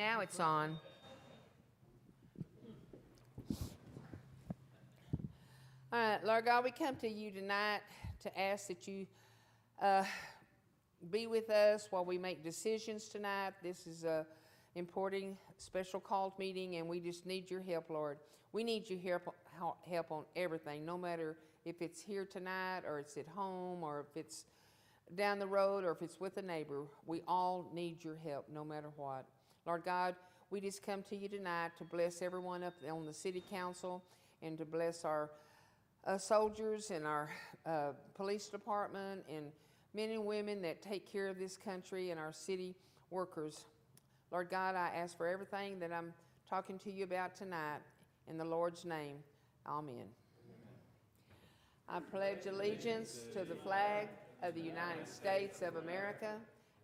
Now it's on. All right, Lord God, we come to you tonight to ask that you be with us while we make decisions tonight. This is a important special called meeting, and we just need your help, Lord. We need your help on everything, no matter if it's here tonight or it's at home or if it's down the road or if it's with a neighbor. We all need your help, no matter what. Lord God, we just come to you tonight to bless everyone up on the city council and to bless our soldiers and our police department and men and women that take care of this country and our city workers. Lord God, I ask for everything that I'm talking to you about tonight in the Lord's name. Amen. I pledge allegiance to the flag of the United States of America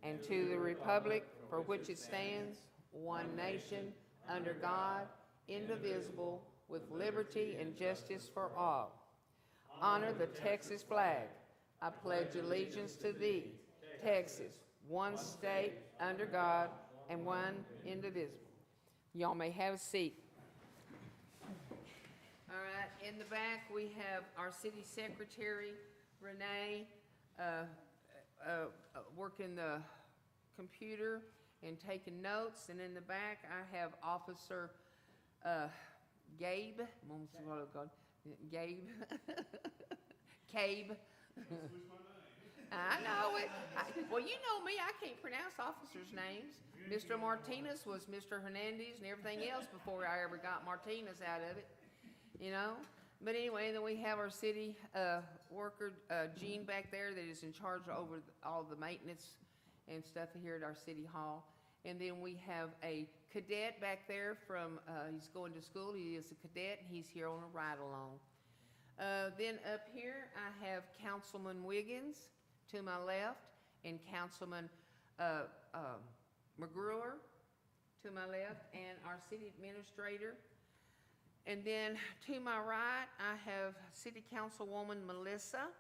and to the republic for which it stands, one nation, under God, indivisible, with liberty and justice for all. Honor the Texas flag. I pledge allegiance to thee, Texas, one state, under God, and one indivisible. Y'all may have a seat. All right, in the back we have our city secretary, Renee, working the computer and taking notes. And in the back I have Officer Gabe. Gabe. Cabe. I know it. Well, you know me. I can't pronounce officers' names. Mr. Martinez was Mr. Hernandez and everything else before I ever got Martinez out of it, you know. But anyway, then we have our city worker, Jean, back there that is in charge over all the maintenance and stuff here at our city hall. And then we have a cadet back there from, he's going to school. He is a cadet, and he's here on a ride-along. Then up here, I have Councilman Wiggins to my left and Councilman McGruer to my left and our city administrator. And then to my right, I have City Councilwoman Melissa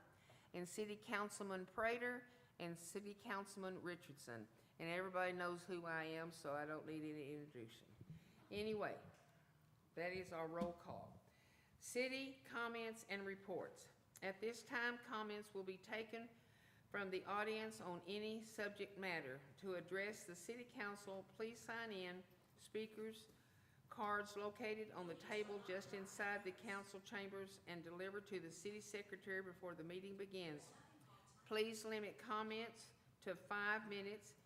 and City Councilman Prater and City Councilman Richardson. And everybody knows who I am, so I don't need any introduction. Anyway, that is our roll call. City comments and reports. At this time, comments will be taken from the audience on any subject matter. To address the City Council, please sign in speakers cards located on the table just inside the council chambers and deliver to the City Secretary before the meeting begins. Please limit comments to 5 minutes.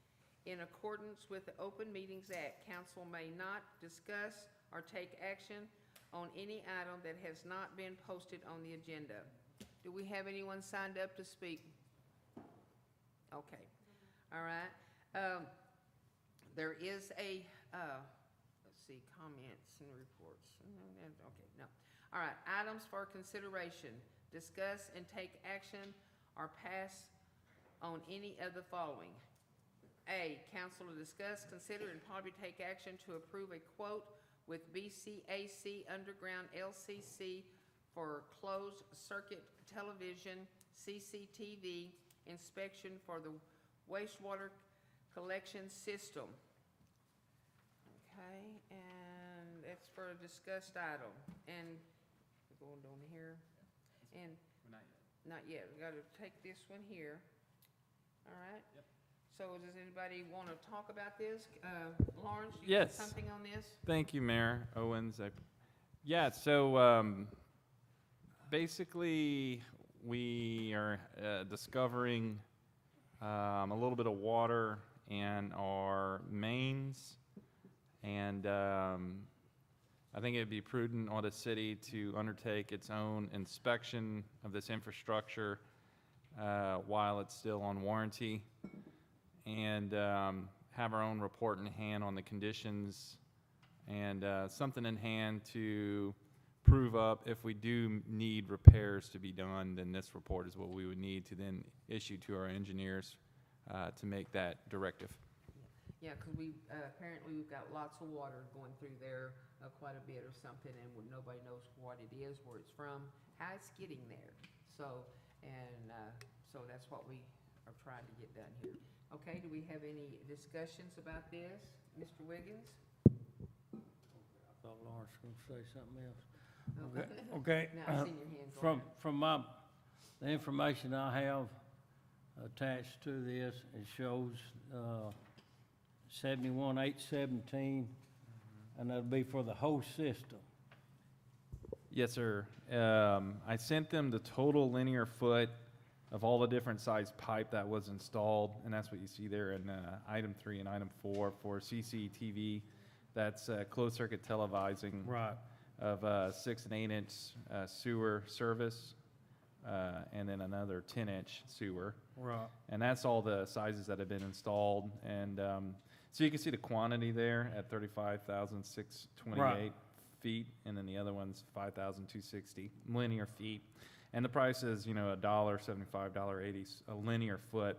In accordance with the Open Meetings Act, council may not discuss or take action on any item that has not been posted on the agenda. Do we have anyone signed up to speak? Okay. All right. There is a, let's see, comments and reports. Okay, no. All right, items for consideration. Discuss and take action or pass on any of the following. A, council to discuss, consider, and probably take action to approve a quote with BCAC Underground LLC for closed circuit television CCTV inspection for the wastewater collection system. Okay, and that's for a discussed item. And we're going down here. And not yet. We got to take this one here. All right. Yep. So does anybody want to talk about this? Lawrence, you Yes. got something on this? Thank you, Mayor Owens. So basically we are discovering a little bit of water in our mains, and I think it would be prudent on the city to undertake its own inspection of this infrastructure while it's still on warranty, and have our own report in hand on the conditions and something in hand to prove up if we do need repairs to be done. Then this report is what we would need to then issue to our engineers to make that directive. Yeah, because we apparently we've got lots of water going through there, quite a bit or something, and nobody knows what it is, where it's from, how it's getting there. So, and so that's what we are trying to get done here. Okay, do we have any discussions about this? Mr. Wiggins? I thought Lawrence was gonna say something else. Okay. Okay, Now, I seen your hand go from, up. the information I have attached to this, it shows, 71,817, and that'll be for the whole system. Yes, sir. I sent them the total linear foot of all the different size pipe that was installed, and that's what you see there in item 3 and item 4 for CCTV. That's closed circuit televising Right. of 6 and 8 inch sewer service, and then another 10-inch sewer. Right. And that's all the sizes that have been installed. And so you can see the quantity there at 35,628 Right. feet, and then the other one's 5,260 linear feet. And the price is, $1.75, $1.80 a linear foot,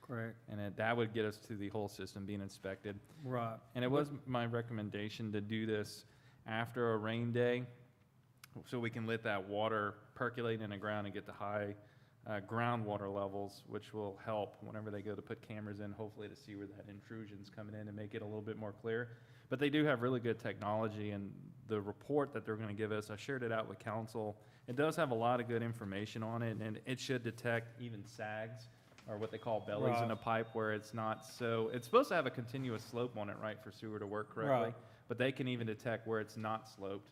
Correct. and that would get us to the whole system being inspected. Right. And it was my recommendation to do this after a rain day, so we can let that water percolate in the ground and get the high groundwater levels, which will help whenever they go to put cameras in, hopefully to see where that intrusion's coming in and make it a little bit more clear. But they do have really good technology, and the report that they're gonna give us, I shared it out with council. It does have a lot of good information on it, and it should detect even sags, or what they call bellies in a pipe, where it's not so, it's supposed to have a continuous slope on it, right, for sewer to work correctly? Right. But they can even detect where it's not sloped.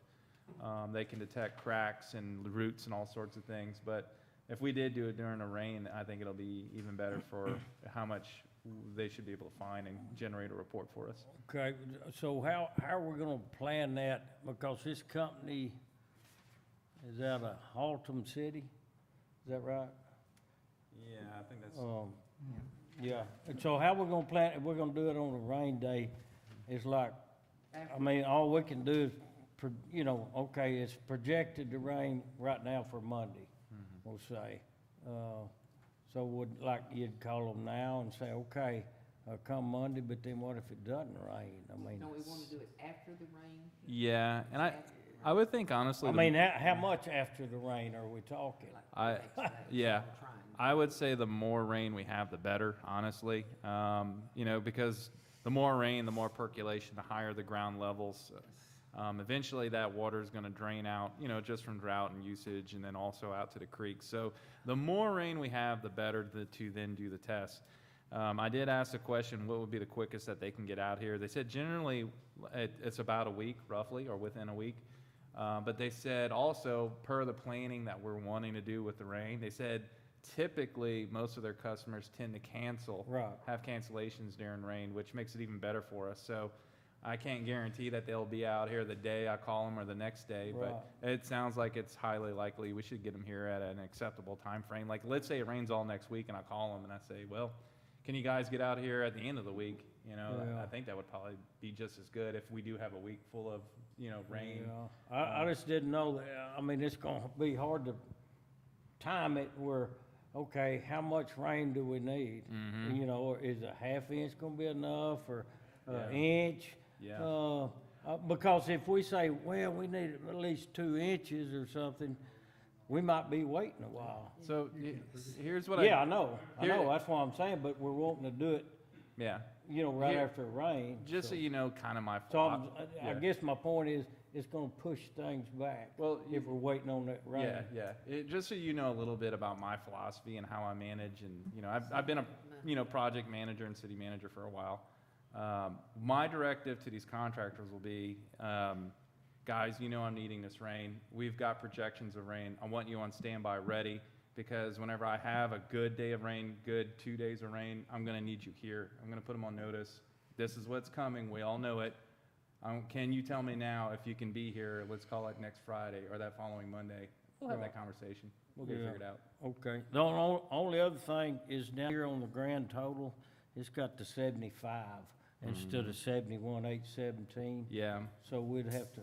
They can detect cracks and roots and all sorts of things, but if we did do it during a rain, I think it'll be even better for how much they should be able to find and generate a report for us. Okay, so how are we gonna plan that? Because this company is out of Haltom City, is that right? Yeah, I think that's. Yeah, and so how we gonna plan, if we're gonna do it on a rain day, it's like, I mean, all we can do is, okay, it's projected to rain right now for Monday, we'll say. So you'd call them now and say, okay, come Monday, but then what if it doesn't rain? I mean. No, we want to do it after the rain? Yeah, and I would think honestly. I mean, how much after the rain are we talking? Yeah, I would say the more rain we have, the better, honestly. Because the more rain, the more percolation, the higher the ground levels. Eventually that water is going to drain out, just from drought and usage, and then also out to the creek. So the more rain we have, the better to then do the test. I did ask the question, what would be the quickest that they can get out here? They said generally it's about a week, roughly, or within a week. But they said also, per the planning that we're wanting to do with the rain, they said typically most of their customers tend to have cancellations during rain, which makes it even better for us. So I can't guarantee that they'll be out here the day I call them or the next day, but it sounds like it's highly likely we should get them here at an acceptable time frame. Like, let's say it rains all next week and I call them and I say, well, can you guys get out here at the end of the week? I think that would probably be just as good if we do have a week full of, rain. Yeah. I just didn't know that, I mean, it's gonna be hard to time it where, okay, how much rain do we need? Or is a half inch gonna be enough, or an inch? Yeah. Because if we say, well, we need at least 2 inches or something, we might be waiting a while. So here's what I know, that's what I'm saying, but we're wanting to do it, Yeah. right after it rains. Just so you know, kind of my So philosophy. I guess my point is, it's gonna push things back. Well, if we're waiting on that rain. Yeah. Just so you know a little bit about my philosophy and how I manage, and I've been a project manager and city manager for a while. My directive to these contractors will be, guys, I'm needing this rain. We've got projections of rain. I want you on standby ready, because whenever I have a good day of rain, good 2 days of rain, I'm going to need you here. I'm going to put them on notice. This is what's coming. We all know it. Can you tell me now if you can be here? Let's call it next Friday or that following Monday. We'll have that conversation. We'll get it figured out. Okay. The only other thing is down here on the grand total, it's got the 75 instead of 71,817. Yeah. So we'd have to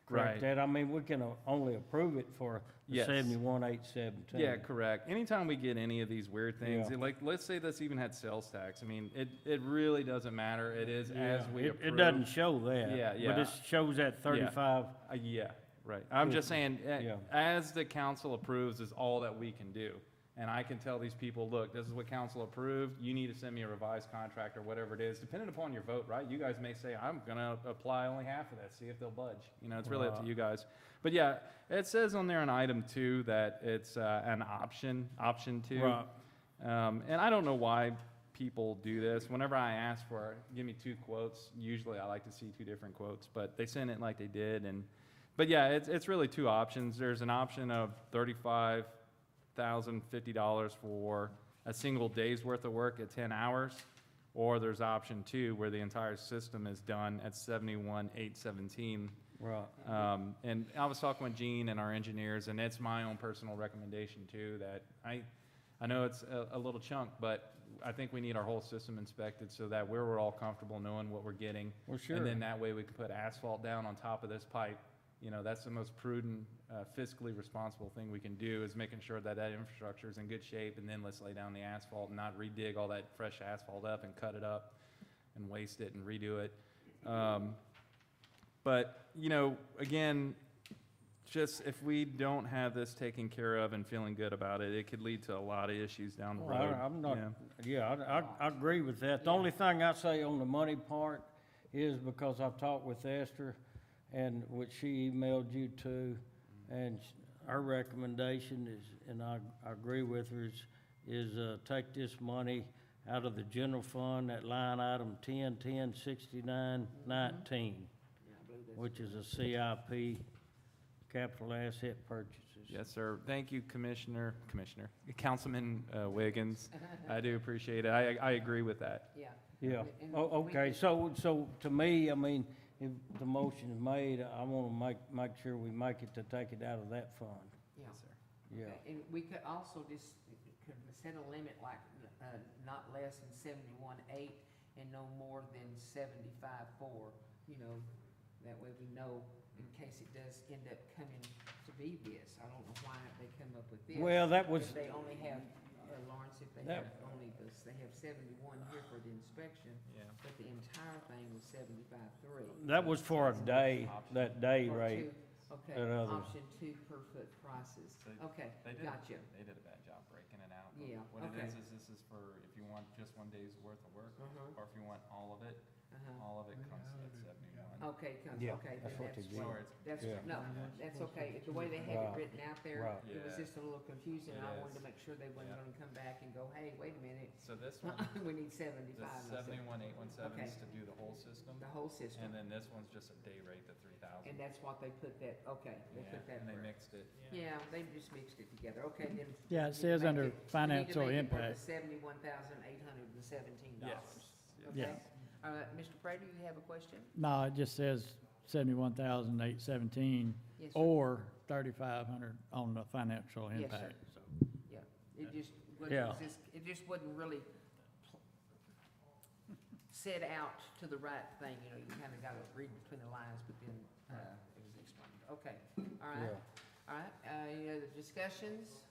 correct that. I mean, we can only approve it for the 71,817. Yeah, correct. Anytime we get any of these weird things, like let's say this even had sales tax. I mean, it really doesn't matter. It is as we approve. It doesn't show that. Yeah. But it shows that 35. Yeah, right. I'm just saying, as the council approves is all that we can do. and I can tell these people, look, this is what council approved, you need to send me a revised contract or whatever it is, depending upon your vote, right? You guys may say, I'm gonna apply only half of that, see if they'll budge. You know, it's really up to you guys. But yeah, it says on there in item 2 that it's an option 2. Right. And I don't know why people do this. Whenever I ask for, give me 2 quotes, usually I like to see 2 different quotes, but they sent it like they did. But yeah, it's really 2 options. There's an option of $35,050 for a single day's worth of work at 10 hours, or there's option 2 where the entire system is done at $71,817. Right. And I was talking with Gene and our engineers, and it's my own personal recommendation too, that I know it's a little chunk, but I think we need our whole system inspected so that we're all comfortable knowing what we're getting. Well, sure. And then that way we can put asphalt down on top of this pipe. You know, that's the most prudent, fiscally responsible thing we can do, is making sure that that infrastructure is in good shape, and then let's lay down the asphalt and not redig all that fresh asphalt up and cut it up and waste it and redo it. But, you know, again, just if we don't have this taken care of and feeling good about it, it could lead to a lot of issues down the road. I'm not, Yeah. I agree with that. The only thing I say on the money part is because I've talked with Esther, and which she emailed you to, and her recommendation is, and I agree with her, is take this money out of the general fund, that line item 10-10-69-19, which is a CIP, capital asset purchases. Yes, sir. Thank you, Councilman Wiggins. I do appreciate it. I agree with that. Yeah. Yeah, And oh, we okay, could- so to me, I mean, if the motion is made, I wanna make sure we make it to take it out of that fund, Yeah. yeah. Okay, and we could also just could set a limit like, not less than 71.8 and no more than 75.4, you know, that way we know in case it does end up coming to be this. I don't know why they come up with this. Well, that was, If they only have, Lawrence, if they That- have only this, they have 71 here for the inspection, Yeah. but the entire thing was 75.3. that was for a day, that day Or rate. 2, okay, and others. option 2 per foot prices. So Okay, They did, gotcha. they did a bad job breaking it out. Yeah, What it okay. is this is for if you want just 1 day's worth of work, Uh-huh. or if you want all of it, Uh-huh. all of it comes at 71. Okay, Yeah, okay, that's then what they that's, did. Sorry, that's, Yeah. no, that's okay. The way they had it Right. written out there, Right. it was Yeah. just a little confusing. It I wanted is. to make sure they wasn't Yeah. gonna come back and go, hey, wait a minute, So this one, we need the 75. instead. 71,817 is Okay. to do the whole system, The whole system, and then this one's just a day rate of 3,000. and that's what they put that, okay, they Yeah, put that. and they where- mixed it. Yeah, they just mixed it together. Okay, then. Yeah, we it need to says make under it- financial We need to make impact. it the $71,817. Yes. Okay? Yes. All right, Mr. Prater, you have a question? No, it just says 71,817 Yes, sir. or 3,500 on the financial Yes, sir. impact, so. Yeah, it just, Yeah. it just wasn't really set out to the right thing, you know, you kinda gotta read between the lines, but then, it was explained. Okay, all right, Yeah. all right, any other discussions?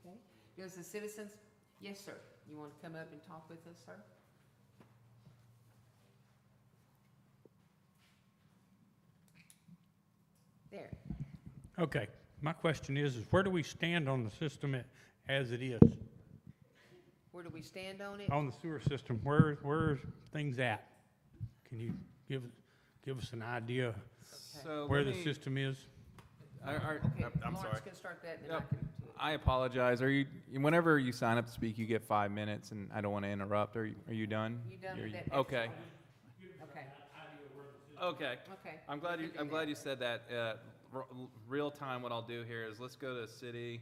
Okay, does the citizens, yes, sir, you wanna come up and talk with us, sir? There, Okay, my question is where do we stand on the system as it is? where do we stand on it? On the sewer system, where are things at? Can you give us an idea So where let the me- system is? Okay, I'm sorry. Lawrence can start that, and then I Yep. can do it. I apologize. Whenever you sign up to speak, you get 5 minutes, and I don't want to interrupt. Are you done? You done with You're- that? Okay. Okay, Okay. okay. I'm glad we you, can I'm do glad that. you said that. Real time, what I'll do here is let's go to city,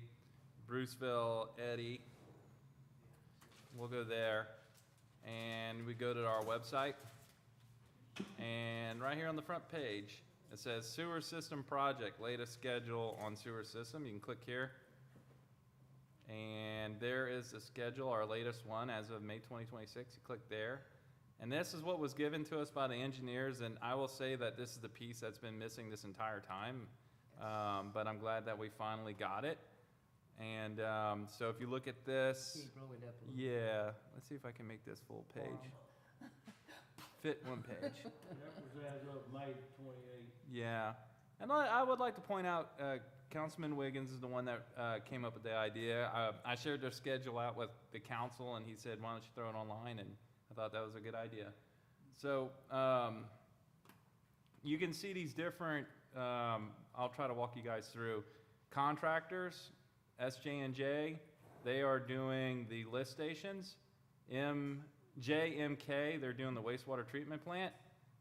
Bruceville-Eddy. We'll go there, and we go to our website. And right here on the front page, it says sewer system project, latest schedule on sewer system. You can click here. And there is the schedule, our latest one as of May 2026. You click there. And this is what was given to us by the engineers, and I will say that this is the piece that's been missing this entire time. But I'm glad that we finally got it. And so if you look at this, Can you blow it up a little? yeah, let's see if I can make this full page. Fit one page. That was as of May 28th. Yeah, And I would like to point out, Councilman Wiggins is the one that came up with the idea. I shared their schedule out with the council, and he said, why don't you throw it online? And I thought that was a good idea. So you can see these different, I'll try to walk you guys through. Contractors, SJ&J, they are doing the lift stations. JMK, they're doing the wastewater treatment plant.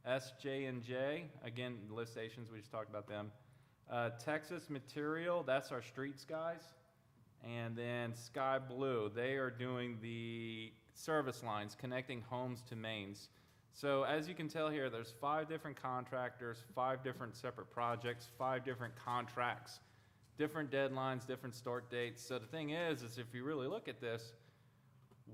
SJ&J, again, lift stations, we just talked about them. Texas Material, that's our streets guys. And then Sky Blue, they are doing the service lines, connecting homes to mains. So as you can tell here, there's 5 different contractors, 5 different separate projects, 5 different contracts, different deadlines, different start dates. So the thing is if you really look at this,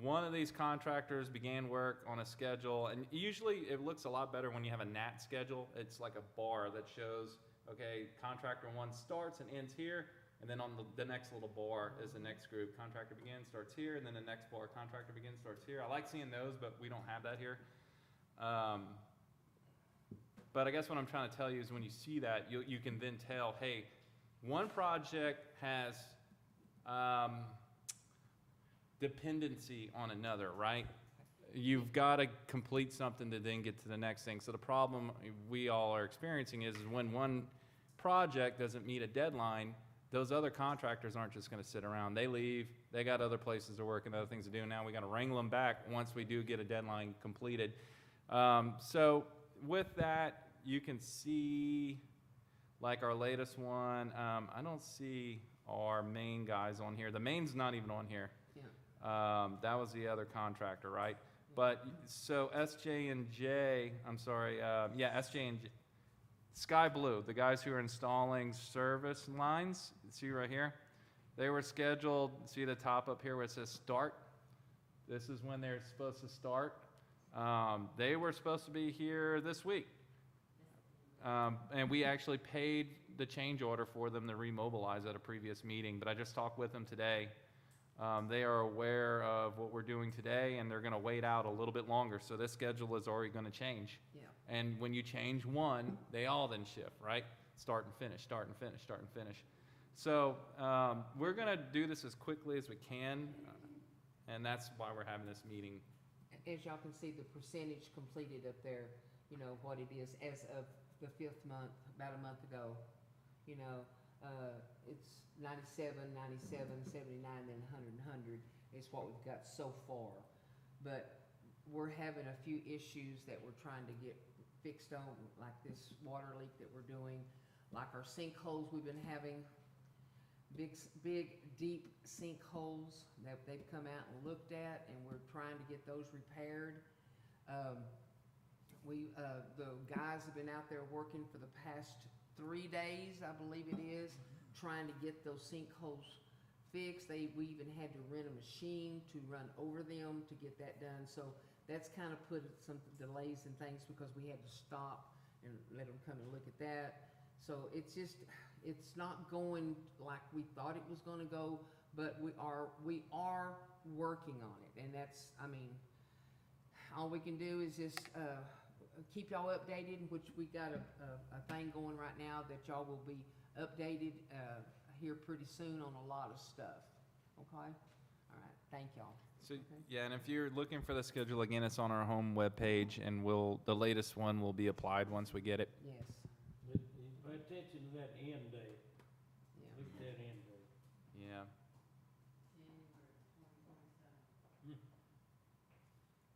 one of these contractors began work on a schedule, and usually it looks a lot better when you have a NAT schedule. It's like a bar that shows, okay, contractor 1 starts and ends here, and then on the next little bar is the next group. Contractor begins, starts here, and then the next bar, contractor begins, starts here. I like seeing those, but we don't have that here. But I guess what I'm trying to tell you is when you see that, you can then tell, hey, one project has dependency on another, right? You've got to complete something to then get to the next thing. So the problem we all are experiencing is when one project doesn't meet a deadline, those other contractors aren't just going to sit around. They leave. They got other places to work and other things to do. Now we got to wrangle them back once we do get a deadline completed. So with that, you can see like our latest one. I don't see our main guys on here. The main's not even on here. That was the other contractor, right? But so SJ&J, I'm sorry, SJ&J, Sky Blue, the guys who are installing service lines, see right here? They were scheduled, see the top up here where it says start? This is when they're supposed to start. They were supposed to be here this week. And we actually paid the change order for them to remobilize at a previous meeting, but I just talked with them today. They are aware of what we're doing today, and they're going to wait out a little bit longer. So this schedule is already going to change. Yeah. And when you change one, they all then shift, right? Start and finish, start and finish, start and finish. So we're going to do this as quickly as we can, and that's why we're having this meeting. As y'all can see, the percentage completed up there, you know, what it is as of the 5th month, about a month ago, you know, it's 97, 97, 79, then 100 is what we've got so far. But we're having a few issues that we're trying to get fixed on, like this water leak that we're doing, like our sinkholes we've been having, big, deep sinkholes that they've come out and looked at, and we're trying to get those repaired. The guys have been out there working for the past 3 days, I believe it is, trying to get those sinkholes fixed. We even had to rent a machine to run over them to get that done. So that's kind of put some delays and things because we had to stop and let them come and look at that. So it's not going like we thought it was going to go, but we are working on it. And that's, I mean, all we can do is just keep y'all updated, which we got a thing going right now that y'all will be updated here pretty soon on a lot of stuff. Okay? All right. Thank y'all. So, Okay. yeah, and if you're looking for the schedule, again, it's on our home webpage, and the latest one will be applied once we get it. Yes. Pay attention to that end date. Yeah. Look at that end date. Yeah.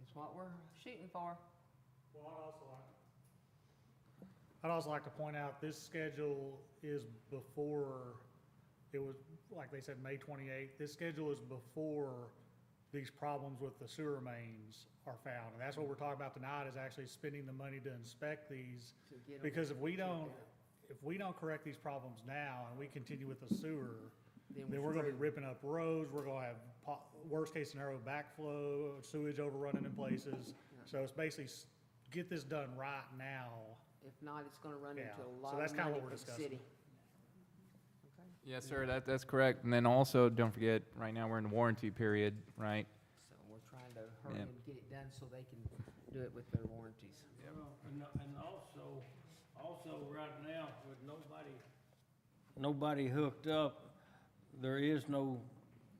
It's what we're shooting for. Well, I'd also like to point out, this schedule is before, it was, like they said, May 28th. This schedule is before these problems with the sewer mains are found. And that's what we're talking about tonight, is actually spending the money to inspect these. To get 'em Because if we checked don't, out. if we don't correct these problems now and we continue with the sewer, Then then we're we're gonna be screwed. ripping up roads, we're gonna have worst case scenario backflow, sewage overrunning in places. So it's basically get this done right now. If not, it's gonna run Yeah. into a So lot that's of kinda money what we're for the discussing. city. Okay? Yes, sir, that's correct. And then also, don't forget, right now we're in warranty period, right? So we're trying to hurry Yeah. and get it done so they can do it with their warranties. Well, and also right right now, with nobody hooked up, there is no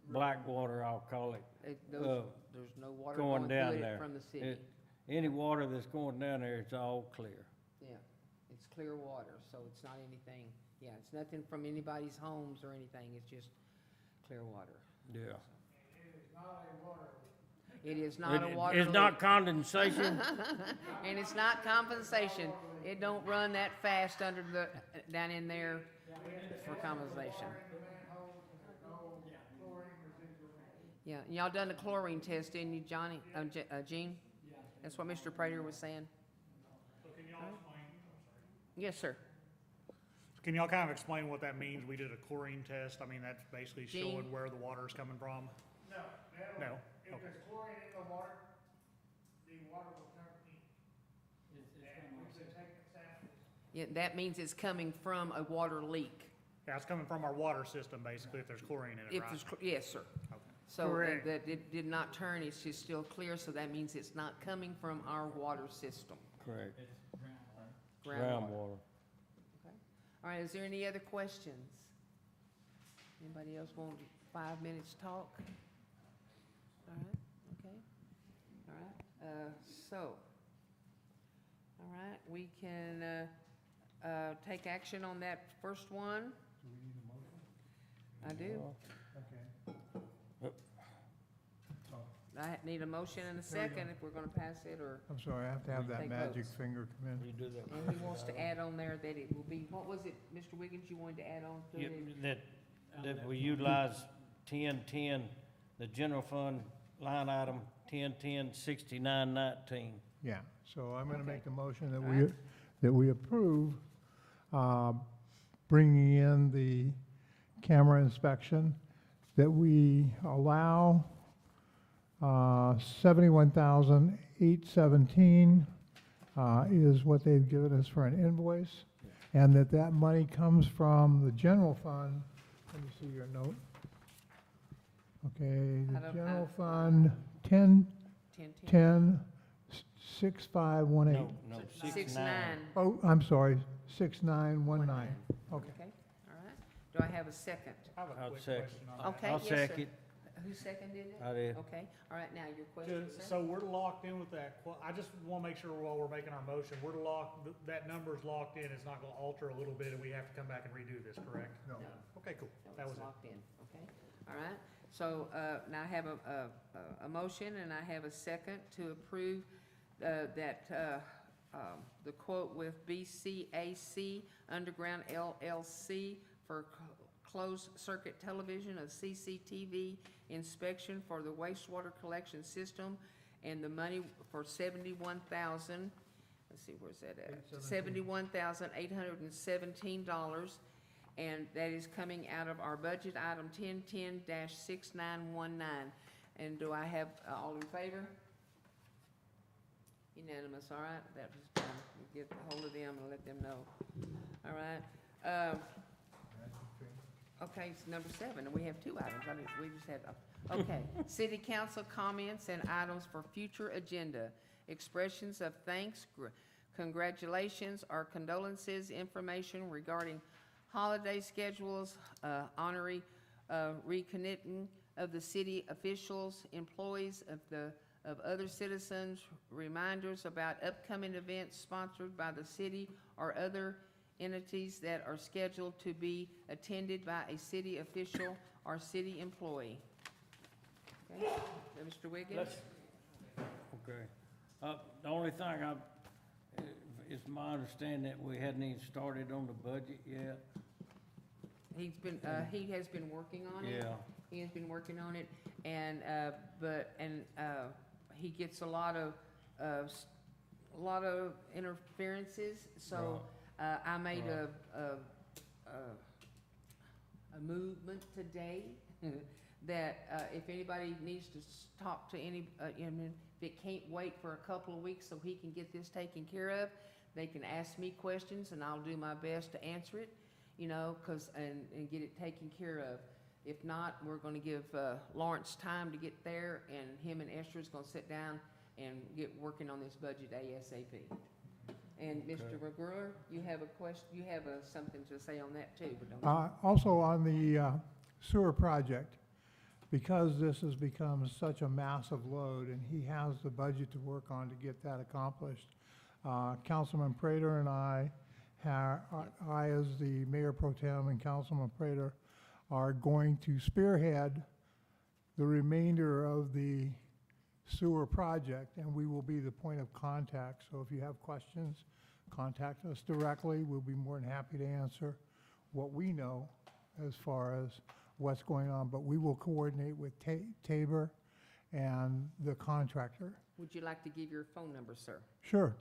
black water, I'll call it, There's no water going going down through there. it from the city. Any water that's going down there, it's all clear. Yeah, it's clear water, so it's not anything, yeah, it's nothing from anybody's homes or anything, it's just clear water. Yeah. It is not a water It's leak. not condensation? And it's not compensation. It don't run that fast under the, down in there for compensation. Yeah, and y'all done the chlorine test, didn't you, Johnny, Gene? That's what Mr. Prater was saying. So can y'all explain, Yes, sir. can y'all kind of explain what that means? We did a chlorine test. I mean, that's basically Gene? showing where the water is coming from. No? If Okay. there's chlorine in the water, the water will turn pink. And we've been taking samples. Yeah, that means it's coming from a water leak. Yeah, it's coming from our water system, basically, if there's chlorine in it, If right? there's, yes, sir. Okay. So Correct. that it did not turn, it's just still clear, so that means it's not coming from our water system. Correct. Groundwater. Groundwater. All right, is there any other questions? Anybody else want 5 minutes talk? All right, okay. All right, all right, we can, take action on that first one. I do. I need a motion and a second if we're gonna pass it, or, I'm sorry, I have to have that Take magic votes. finger come in. You do that. and he wants to add on there that it will be, what was it, Mr. Wiggins, you wanted to add on to Yep, it? that we utilize 1010, the general fund line item 1010-6919. Yeah, so I'm gonna Okay. make the motion that All right. we approve, bringing in the camera inspection, that we allow, 71,817, is what they've given us for an invoice, and that money comes from the general fund. Let me see your note. Okay, I the don't- general I- fund, 10, 10. 6518. No, 6-9. Oh, I'm sorry, 6919. Okay. Okay, all right. Do I have a second? I have a I'll quick second. question on that. Okay, I'll yes, sir. second. Who seconded it? I did. Okay, all right, now your question, sir? So we're locked in with that, I just want to make sure while we're making our motion, we're locked, that number's locked in, it's not going to alter a little bit, and we have to come back and redo this, correct? No. No. Okay, cool, No, that it's was it. locked in, okay, all right. So, now I have a motion and I have a second to approve, that, the quote with BCAC Underground LLC for closed-circuit television of CCTV inspection for the wastewater collection system, and the money for $71,000, let's see, where's that at? $71,817, and that is coming out of our budget item 1010-6919. And do I have, all in favor? Unanimous, all right, that was done. We'll get hold of them and let them know. All right, okay, it's number 7, and we have 2 items. We just had, okay. City council comments and items for future agenda. Expressions of thanks, congratulations, or condolences, information regarding holiday schedules, honorary, reconnecting of the city officials, employees of other citizens, reminders about upcoming events sponsored by the city or other entities that are scheduled to be attended by a city official or city employee. Okay, Mr. Wiggins? Okay. The only thing it's my understanding that we hadn't even started on the budget yet. He has been working on it. Yeah. He has been working on it, and, he gets a lot of interferences, so, I made a movement today that, if anybody needs to talk to any, if it can't wait for a couple of weeks so he can get this taken care of, they can ask me questions and I'll do my best to answer it, you know, and get it taken care of. If not, we're gonna give, Lawrence time to get there, and him and Esther's gonna sit down and get working on this budget ASAP. And Mr. McGruer, you have a question, you have something to say on that too, but don't Also on the sewer project, because this has become such a massive load, and he has the budget to work on to get that accomplished, Councilman Prater and I as the Mayor Pro Tem and Councilman Prater are going to spearhead the remainder of the sewer project, and we will be the point of contact. So if you have questions, contact us directly. We'll be more than happy to answer what we know as far as what's going on, but we will coordinate with Tabor and the contractor. Would you like to give your phone number, sir? Sure.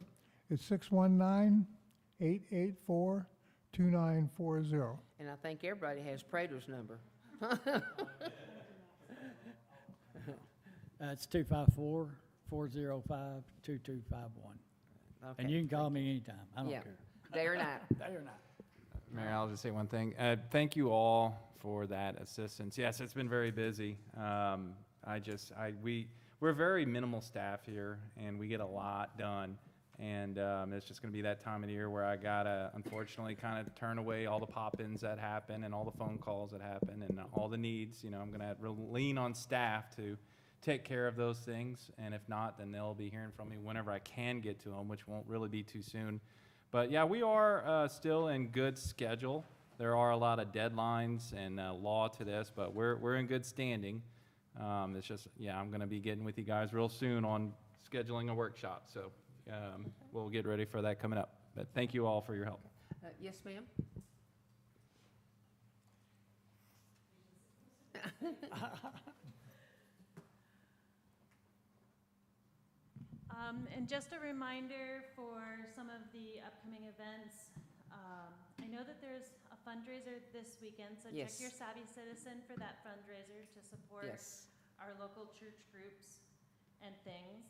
It's 619-884-2940. And I think everybody has Prater's number. It's 254-405-2251. And Okay. you can call me anytime. I don't Yeah. care. Day or night. Day or night. Mayor, I'll just say one thing. Thank you all for that assistance. Yes, it's been very busy. We're very minimal staff here, and we get a lot done. And it's just going to be that time of the year where I gotta, unfortunately, kind of turn away all the pop-ins that happen and all the phone calls that happen and all the needs. You know, I'm going to lean on staff to take care of those things. And if not, then they'll be hearing from me whenever I can get to them, which won't really be too soon. But yeah, we are still in good schedule. There are a lot of deadlines and law to this, but we're in good standing. It's just, yeah, I'm going to be getting with you guys real soon on scheduling a workshop. So we'll get ready for that coming up. But thank you all for your help. Yes, ma'am? And just a reminder for some of the upcoming events. I know that there's a fundraiser this weekend, so check Yes. your Savvy Citizen for that fundraiser to support Yes. our local church groups and things.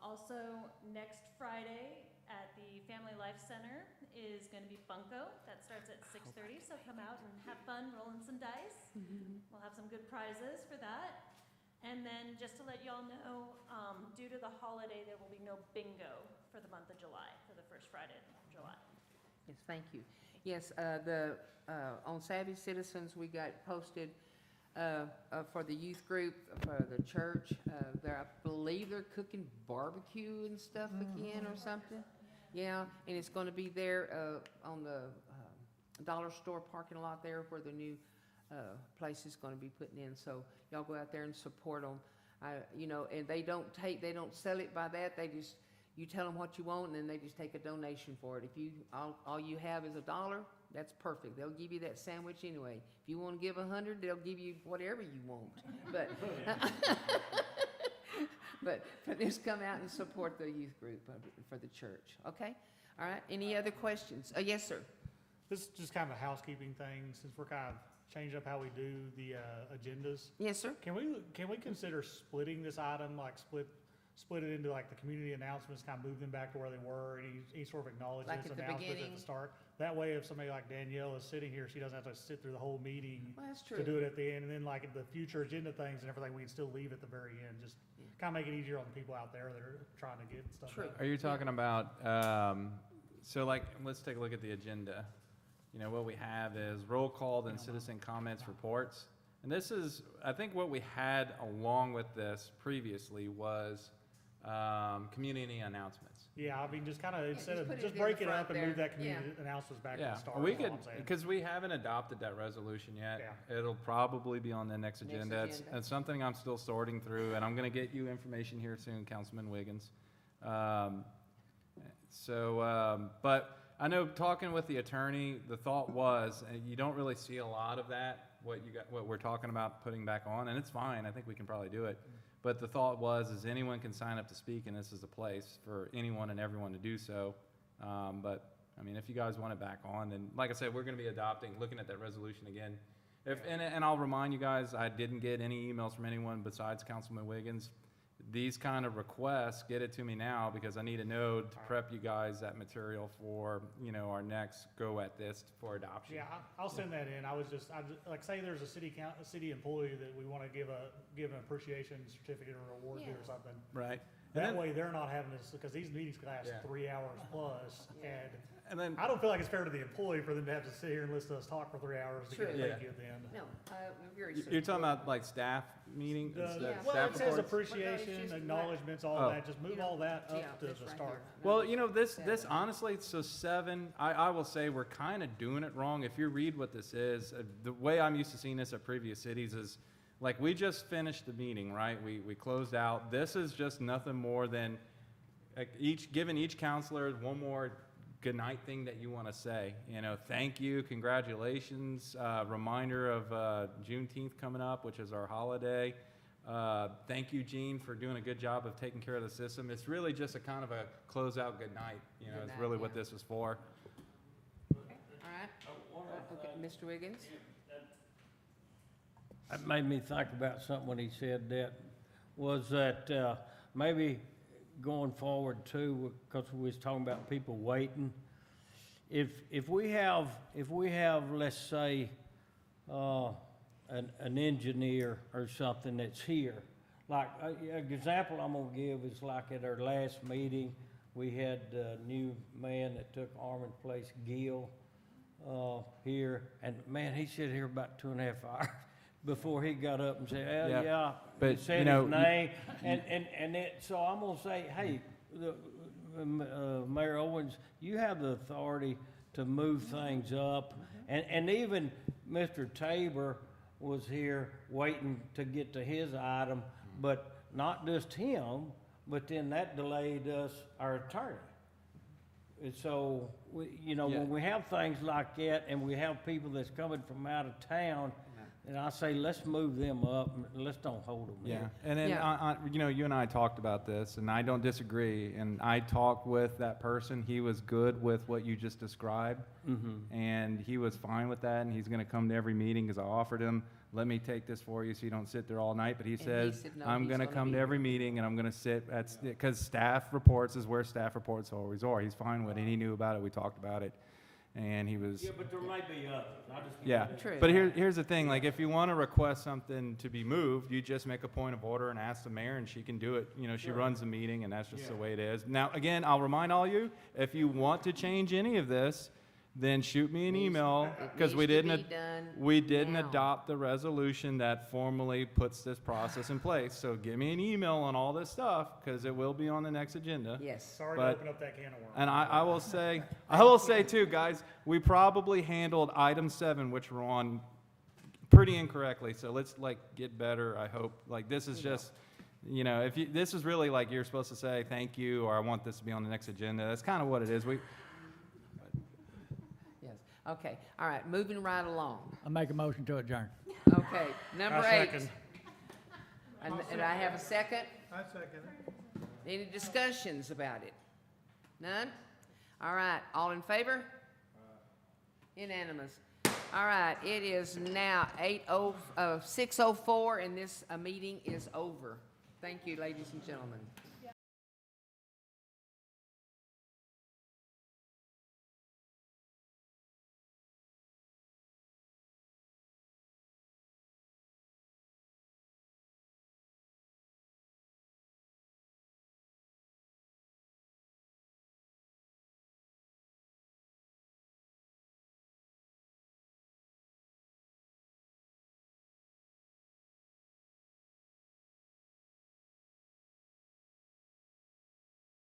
Also, next Friday at the Family Life Center is going to be Bunko. That starts at 6:30, so come out and have fun rolling some dice. We'll have some good prizes for that. And then just to let y'all know, due to the holiday, there will be no bingo for the month of July, for the first Friday of July. Yes, thank you. Yes, on Savvy Citizens, we got posted for the youth group, for the church. I believe they're cooking barbecue and stuff again or something. Yeah, and it's going to be there on the dollar store parking lot there where the new place is going to be putting in. So y'all go out there and support them. And they don't sell it by that. They just, you tell them what you want, and then they just take a donation for it. If you all you have is $1, that's perfect. They'll give you that sandwich anyway. If you want to give 100, they'll give you whatever you want. But but just come out and support the youth group for the church. Okay. All right. Any other questions? Yes, sir. This is just kind of a housekeeping thing, since we're kind of changing up how we do the agendas. Yes, sir. Can we consider splitting this item, like split it into like the community announcements, kind of move them back to where they were, any sort of acknowledgements, Like at the announcements at beginning? the start? That way, if somebody like Danielle is sitting here, she doesn't have to sit through the whole meeting Well, that's to true. do it at the end. And then like the future agenda things and everything, we can still leave at the very end. Just kind of make it easier on the people out there that are trying to get stuff True. done. Are you talking about, so like, let's take a look at the agenda. You know, what we have is roll call, then citizen comments, reports. And this is, I think what we had along with this previously was community announcements. Yeah, I mean, just kind of, instead just of, put it just in the break it front up and move there. that community announcements back to Yeah, the start. we is all could, I'm saying. because we haven't adopted that resolution yet. Yeah. It'll probably be on the next Next agenda. It's agenda. something I'm still sorting through, and I'm gonna get you information here soon, Councilman Wiggins. But I know talking with the attorney, the thought was, you don't really see a lot of that, what we're talking about putting back on, and it's fine, I think we can probably do it. But the thought was, is anyone can sign up to speak, and this is a place for anyone and everyone to do so. But, I mean, if you guys want it back on, then, like I said, we're gonna be looking at that resolution again. And I'll remind you guys, I didn't get any emails from anyone besides Councilman Wiggins. These kind of requests, get it to me now, because I need to know to prep you guys that material for, our next go at this for adoption. Yeah, I'll send that in. I just, like, say there's a city employee that we want to give an appreciation certificate or award to Yeah. or something. Right. That then- way they're not having this, because these meetings can last Yeah. 3 hours plus, And then, I don't feel like it's fair to the employee for them to have to sit here and listen to us talk for 3 hours to get a True. thank you at the end. No, very you're talking about like staff meeting, The- staff Yeah. Well, staff it says reports? appreciation, just- acknowledgements, all Oh. that, just move all that up to the start. Well, this honestly, so 7, I will say we're kind of doing it wrong. If you read what this is, the way I'm used to seeing this at previous cities is, like, we just finished the meeting, right? We closed out. This is just nothing more than like, giving each counselor one more good night thing that you want to say. Thank you, congratulations, reminder of Juneteenth coming up, which is our holiday. Thank you, Gene, for doing a good job of taking care of the system. It's really just a kind of a closeout good night, Good is night, really what yeah. this was for. All right, okay, Mr. Wiggins? That made me think about something when he said that, was that maybe going forward too, because we was talking about people waiting. If we have, let's say, an engineer or something that's here, like, an example I'm gonna give is like at our last meeting, we had a new man that took Armin's place, Gil, here, and man, he sat here about 2.5 hours before he got up and said, Yeah, yeah, but, he said you know, his name, and it, so I'm gonna say, hey, Mayor Owens, you have the authority to move things up, and even Mr. Tabor was here waiting to get to his item, but not just him, but then that delayed us, our attorney. And so, Yeah. when we have things like that, and we have people that's coming from out of town, and I say, let's move them up, and let's don't hold them Yeah, here. and then, Yeah. you and I talked about this, and I don't disagree, and I talked with that person, he was good with what you just described, and he was fine with that, and he's gonna come to every meeting, because I offered him, let me take this for you so you don't sit there all night, but he he says, said no, I'm he's gonna gonna come be to here." every meeting, and I'm gonna sit at, because staff reports is where staff reports always are, he's fine with it, he knew about it, we talked about it, and he was. Yeah, but there may be others, I just. Yeah, True. but here's the thing, like, if you want to request something to be moved, you just make a point of order and ask the mayor, and she can do it. She runs the meeting, and that's just the way it is. Now, again, I'll remind all you, if you want to change any of this, then shoot me an email, because we didn't now. adopt the resolution that formally puts this process in place. So give me an email on all this stuff, because it will be on the next agenda. Yes, Sorry to But- open up that can of worms. And I will say too, guys, we probably handled item 7, which we're on, pretty incorrectly. So let's get better, I hope. This is just, this is really like you're supposed to say thank you, or I want this to be on the next agenda. That's kind of what it is. yes, okay, all right, moving right along. I make a motion to adjourn. Okay, number I 8. second. And I have a second? I second it. Any discussions about it? None? All right, all in favor? Unanimous. All right, it is now 6:04, and this meeting is over. Thank you, ladies and gentlemen.